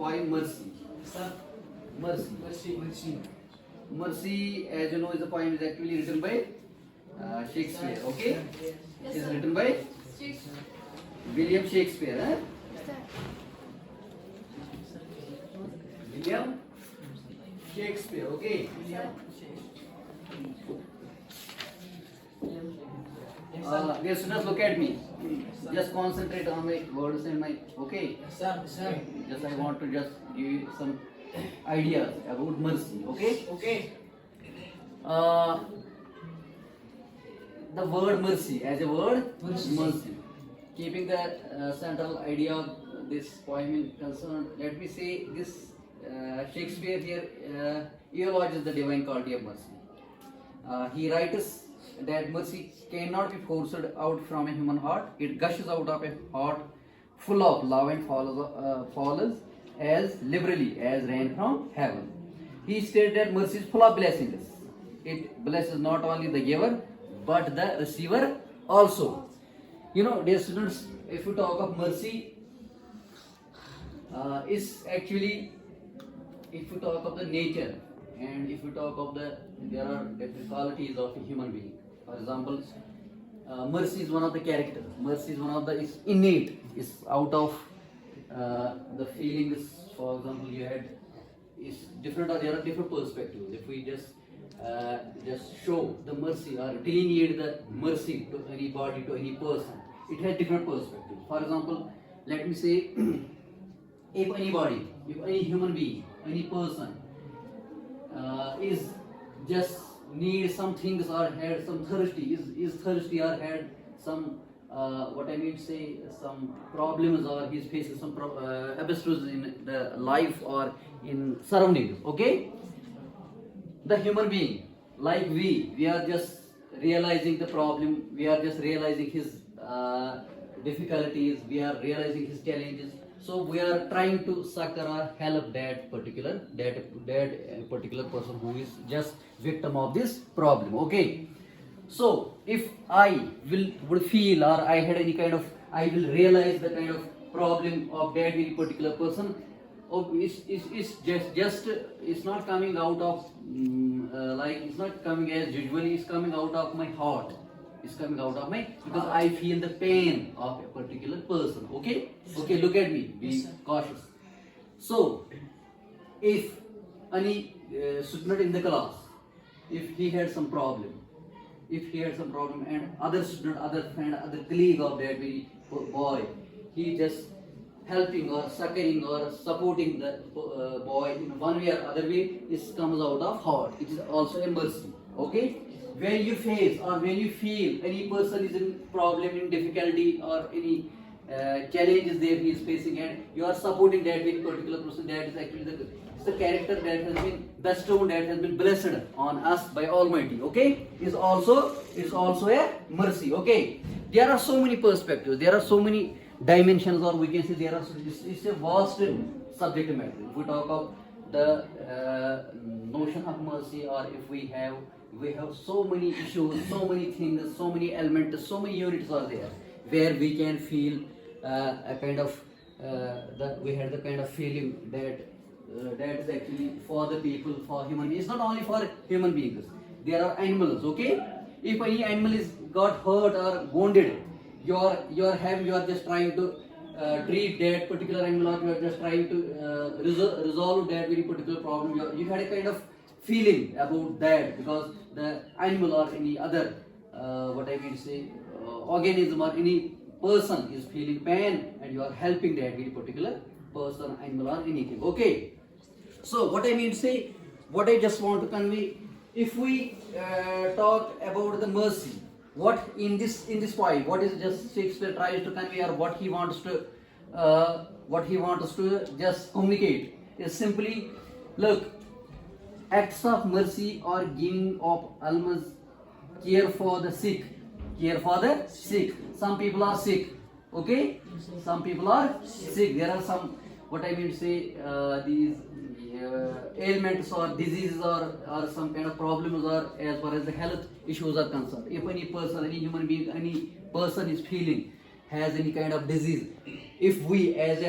poem Mercy. Sir, Mercy. mercy. Mercy, as you know, is a poem is actually written by Shakespeare. Okay, Yes, is sir. written by Shakespeare. William Shakespeare. Huh? Sir. William Shakespeare. Okay. Dear students, look at me. Just concentrate on my words and my. Okay. Sir. Just I want to just give you some ideas about mercy. Okay. Okay. Uh, the word mercy as a word Mercy. Keeping the central idea of this poem in concern, let me say this Shakespeare here eulogizes the divine quality of mercy. He writes that mercy cannot be forced out from a human heart. It gushes out of a heart full of love and follows as liberally as rain from heaven. He stated that mercy is full of blessings. It blesses not only the giver but the receiver also. You know, dear students, if we talk of mercy, is actually, if we talk of the nature and if we talk of there are different qualities of a human being. For example, mercy is one of the character. Mercy is one of the is innate. Is out of the feelings. For example, you had is different. Or there are different perspectives. If we just show the mercy or delineate the mercy to anybody, to any person, it has different perspectives. For example, let me say, if anybody, if any human being, any person is just need some things or had some thirsty, is thirsty or had some what I mean to say, some problems or he's facing some obstacles in the life or in surroundings. Okay, the human being like we are just realizing the problem, we are just realizing his difficulties, we are realizing his challenges, so we are trying to succor or help that particular person who is just victim of this problem. Okay, so if I would feel or I had any kind of, I will realize the kind of problem of that very particular person. It's just it's not coming out of like it's not coming as usually. It's coming out of my heart. It's coming out of my, because I feel the pain of a particular person. Okay. Look at me. Be cautious. So, if any student in the class, if he had some problem, and other student, other friend, other colleague of that very boy, he just helping or succoring or supporting the boy in one way or other way, it comes out of heart. It is also a mercy. Okay, when you face or when you feel any person is in problem, in difficulty or any challenges there he is facing, and you are supporting that very particular person, that is actually the character that has been bestowed, that has been blessed on us by Almighty. Okay, is also a mercy. Okay, there are so many perspectives, there are so many dimensions, or we can say there are, it's a vast subject matter. If we talk of the notion of mercy, or if we have so many issues, so many things, so many elements, so many units are there where we can feel a kind of we had the kind of feeling that that is actually for the people, for human beings. It's not only for human beings. There are animals. Okay, if any animal is got hurt or wounded, you are just trying to treat that particular animal, or you are just trying to resolve that very particular problem. You had a kind of feeling about that, because the animal or any other what I mean to say organism or any person is feeling pain, and you are helping that very particular person, animal or anything. Okay, so what I mean to say, what I just want to convey, if we talk about the mercy, what in this poem, what is just Shakespeare tries to convey, or what he wants to just communicate, is simply, look, acts of mercy or giving of alms, care for the sick. Some people are sick. Okay, some people are sick. There are some, what I mean to say, these ailments or diseases or some kind of problems, or as far as the health issues are concerned. If any person, any human being, any person is feeling, has any kind of disease, if we as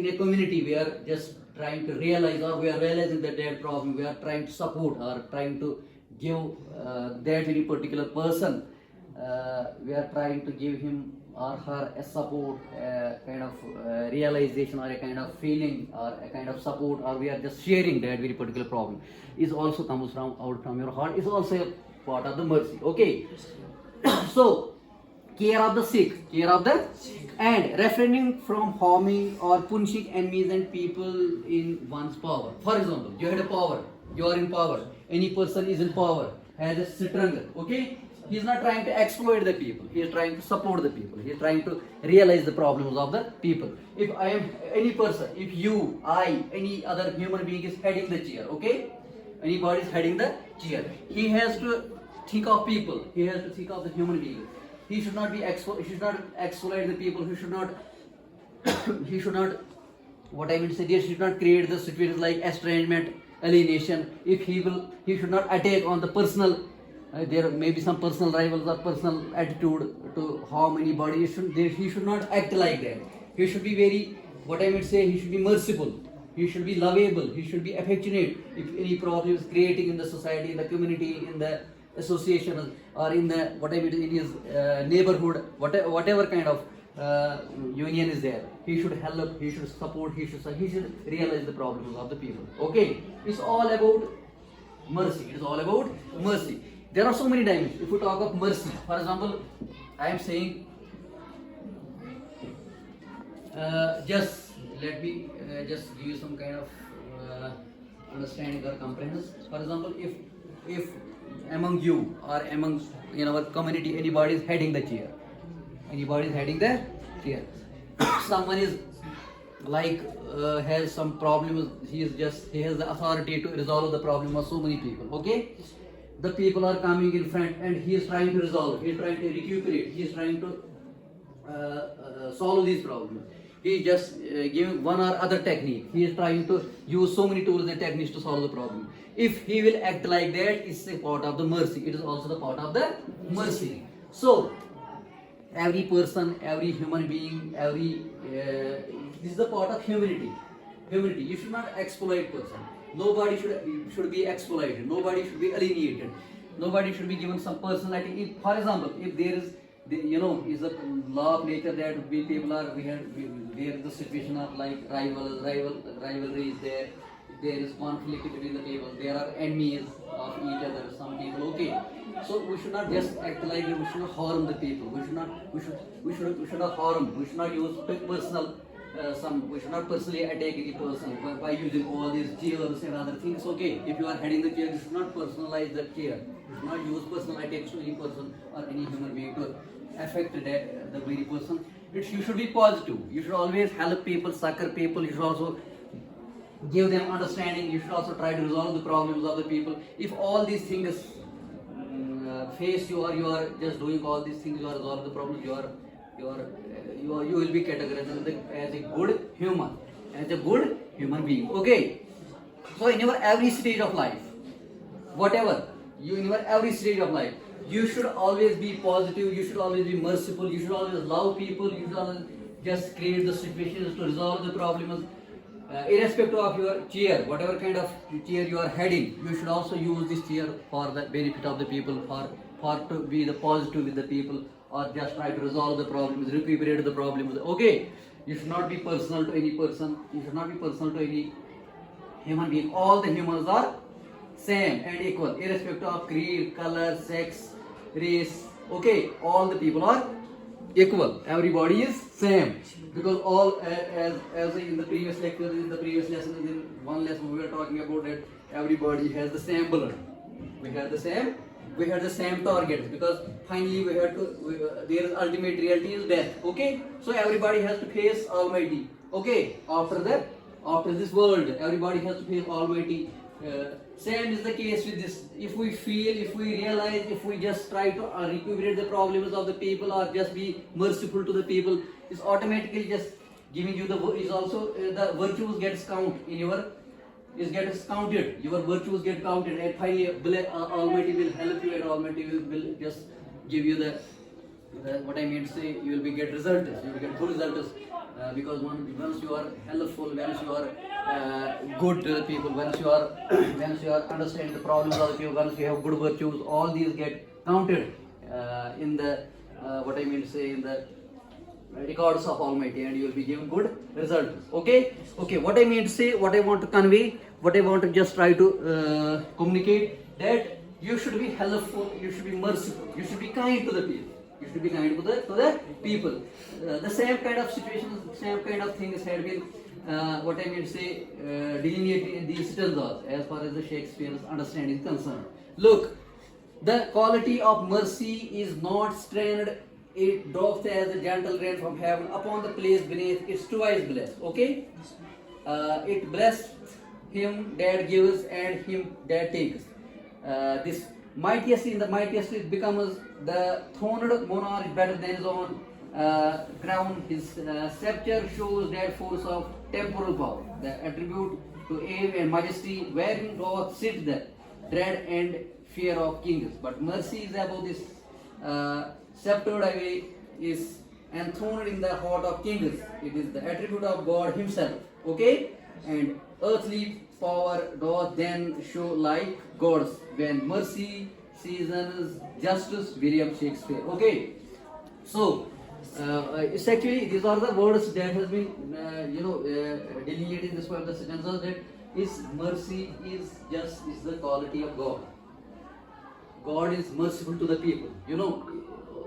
in a community we are just trying to realize, or we are realizing that their problem, we are trying to support or trying to give that very particular person, we are trying to give him or her a support, kind of realization or a kind of feeling or a kind of support, or we are just sharing that very particular problem, is also comes from out from your heart, is also a part of the mercy. Okay. So care of the sick, care of the, and refraining from harming or punishing enemies and people in one's power. For example, you had a power, you are in power, any person is in power, has a strength. Okay, he is not trying to exploit the people, he is trying to support the people, he is trying to realize the problems of the people. If I am any person, if you, I, any other human being is heading the chair, okay, anybody is heading the chair, he has to think of people, he has to think of the human being. He should not be he should not exploit the people, he should not he should not, what I mean to say, he should not create the situations like estrangement, alienation. If he will, he should not attack on the personal, there may be some personal rivals or personal attitude to harm anybody. He should not act like that. He should be very, what I mean to say, he should be merciful, he should be lovable, he should be affectionate. If any problem is creating in the society, in the community, in the association, or in the, what I mean, in his neighborhood, whatever kind of union is there, he should help, he should support, he should realize the problems of the people. Okay, it's all about mercy. It is all about mercy. There are so many dimensions. If we talk of mercy, for example, I am saying, just let me just give you some kind of understanding or comprehension. For example, if among you or among in our community anybody is heading the chair, someone is like has some problems, he has the authority to resolve the problem of so many people. Okay, the people are coming in front and he is trying to resolve, he is trying to recuperate, he is trying to solve these problems. He is just giving one or other technique, he is trying to use so many tools and techniques to solve the problem. If he will act like that, it's a part of the mercy, it is also the part of the mercy. So every person, every human being, this is the part of humanity. You should not exploit person. Nobody should be exploited, nobody should be alienated, nobody should be given some personality. If, for example, if there is is a law of nature that we people are, there is the situation of like rivalry is there. There is conflict between the people. There are enemies of each other. Some people, okay. So we should not just act like we should not harm the people. We should not harm. We should not use personal. We should not personally attack any person by using all these chairs and other things. Okay, if you are heading the chair, you should not personalize the chair. You should not use personal attacks to any person or any human being to affect the very person. You should be positive. You should always help people, succor people. You should also give them understanding. You should also try to resolve the problems of the people. If all these things face you, or you are just doing all these things, you are resolving the problems, you will be categorized as a good human being. Okay. So in your every stage of life, in your every stage of life, you should always be positive, you should always be merciful, you should always love people, you should always just create the situations to resolve the problems. Irrespective of your chair, whatever kind of chair you are heading, you should also use this chair for the benefit of the people, for to be the positive with the people, or just try to resolve the problems, recuperate the problems. Okay, you should not be personal to any person, you should not be personal to any human being. All the humans are same and equal, irrespective of creed, color, sex, race. Okay, all the people are equal, everybody is same, because all as in the previous lecture, in the previous lesson, in one lesson we were talking about that everybody has the same blood, we had the same targets, because finally their ultimate reality is death. Okay, so everybody has to face Almighty. Okay, after this world, everybody has to face Almighty. Same is the case with this. If we feel, if we realize, if we just try to recuperate the problems of the people, or just be merciful to the people, it's automatically just giving you is also the virtues gets counted in your, gets counted. Your virtues get counted, and finally Almighty will help you, and Almighty will just give you the what I mean to say, you will get results. You will get good results because once you are helpful, once you are good to the people, once you are once you are understanding the problems of the people, once you have good virtues, all these get counted in the what I mean to say, in the records of Almighty, and you will be given good results. Okay, okay. What I mean to say, what I want to convey, what I want to just try to communicate, that you should be helpful, you should be merciful, you should be kind to the people. You should be kind to the people. The same kind of situations, same kind of things had been, what I mean to say, delineated in these stanzas as far as the Shakespeare's understanding is concerned. Look, the quality of mercy is not strained, it drops as a gentle rain from heaven upon the place beneath, it's twice blessed. Okay? It blessed him that gives and him that takes. This mightiest in the mightiest, it becomes the throned monarch better than his own crown. His scepter shows that force of temporal power, the attribute to awe and majesty, wherein doth sit the dread and fear of kings. But mercy is above this sceptered away, is enthroned in the heart of kings. It is the attribute of God Himself. Okay? And earthly power doth then show like God's, when mercy seasons justice. William Shakespeare. Okay? So, it's actually, these are the words that has been, delineated in this point of the sentences, that is mercy is the quality of God. God is merciful to the people.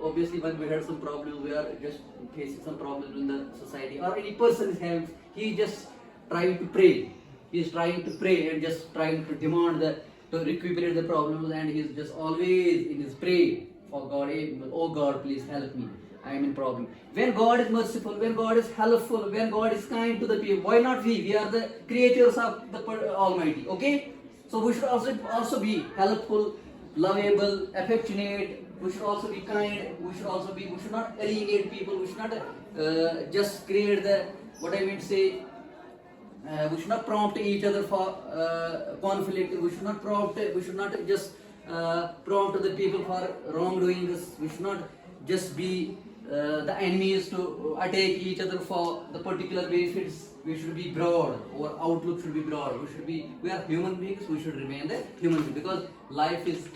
Obviously when we had some problems, we are just facing some problems in the society, or any person is having, he just trying to pray. He is trying to pray and just trying to demand to recuperate the problems, and he is just always in his prayer for God. Oh God, please help me. I am in problem. When God is merciful, when God is helpful, when God is kind to the people, why not we? We are the creatures of the Almighty. Okay? So we should also be helpful, lovable, affectionate. We should also be kind. We should not alienate people. We should not just create what I mean to say, we should not prompt each other for conflict. We should not just prompt the people for wrongdoings. We should not just be the enemies to attack each other for the particular benefits. We should be broad. Our outlook should be broad. We are human beings. We should remain the human beings, because life is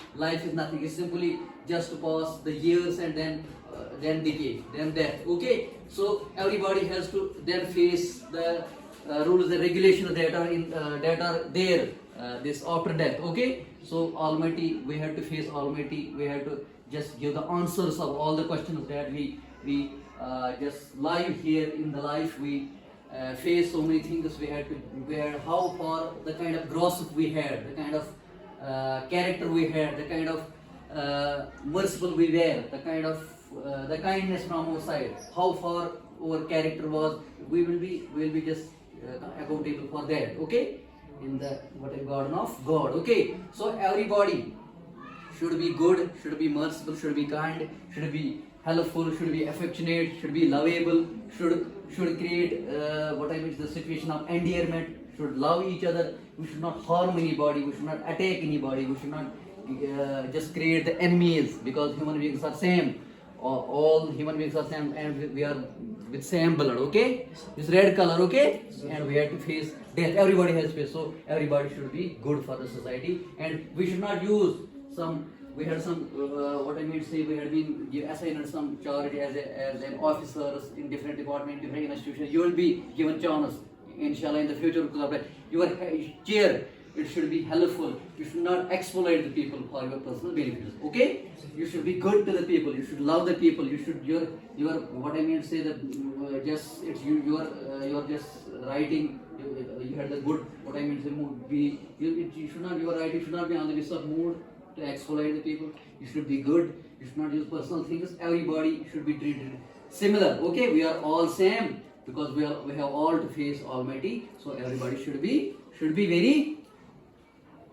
nothing. It's simply just to pass the years and then decay, then death. Okay, so everybody has to then face the rules, the regulations that are there. This after death. Okay, so Almighty, we have to face Almighty. We have to just give the answers of all the questions that we just live here in the life. We face so many things. We had how far the kind of gossip we had, the kind of character we had, the kind of merciful we were, the kind of the kindness from our side, how far our character was. We will be just accountable for that. Okay, in the garden of God. Okay, so everybody should be good, should be merciful, should be kind, should be helpful, should be affectionate, should be lovable, should create the situation of endearment, should love each other. We should not harm anybody, we should not attack anybody, we should not just create the enemies, because human beings are same. All human beings are same, and we are with same blood. Okay, this red color. Okay, and we have to face death. Everybody has to face. So everybody should be good for the society, and we should not use some. We had some we had been assigned some charity as an officers in different department, different institutions. You will be given chance, inshallah, in the future. Your chair, it should be helpful. You should not exploit the people for your personal benefits. Okay? You should be good to the people. You should love the people. You should your what I mean to say, that you are just writing. You had the good, what I mean to say, mood. You should not, your writing should not be on the list of mood to exploit the people. You should be good. You should not use personal things. Everybody should be treated similar. Okay, we are all same, because we have all to face Almighty. So everybody should be very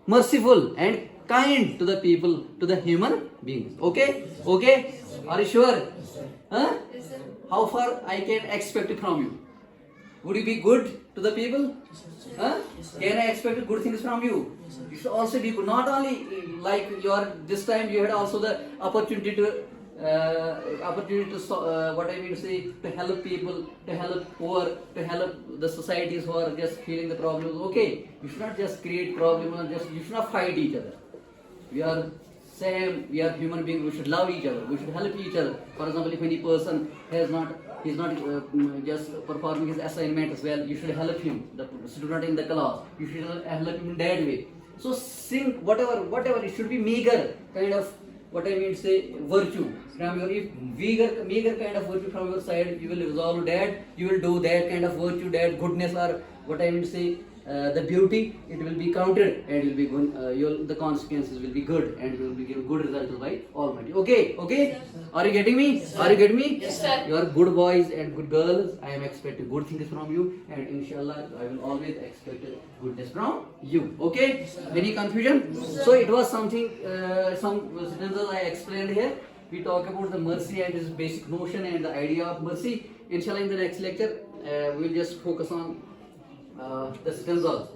merciful and kind to the people, to the human beings. Okay, are you sure? Huh? How far I can expect it from you? Would you be good to the people? Huh? Can I expect good things from you? You should also be good. Not only like this time you had also the opportunity to opportunity to what I mean to say, to help people, to help poor, to help the societies who are just feeling the problems. Okay, you should not just create problems and just you should not fight each other. We are same, we are human beings, we should love each other, we should help each other. For example, if any person he's not just performing his assignment as well, you should help him, the student in the class, you should help him in that way. So sing whatever, it should be meager kind of, what I mean to say, virtue from your, if meager kind of virtue from your side, you will resolve that, you will do that kind of virtue, that goodness, or what I mean to say, the beauty, it will be counted and will be good, the consequences will be good and you will be given good results by Almighty. Okay? Yes, Are you getting me? Yes, Are you getting me? Yes, sir. You are good boys and good girls. I am expecting good things from you, and inshallah I will always expect goodness from you. Okay? Any confusion? So it was something, some sentences I explained here. We talk about the mercy and its basic notion and the idea of mercy. Inshallah in the next lecture we will just focus on the stanzas.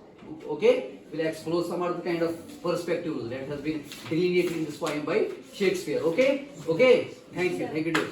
Okay, we'll explore some of the kind of perspectives that has been delineated in this poem by Shakespeare. Okay, thank you, dear.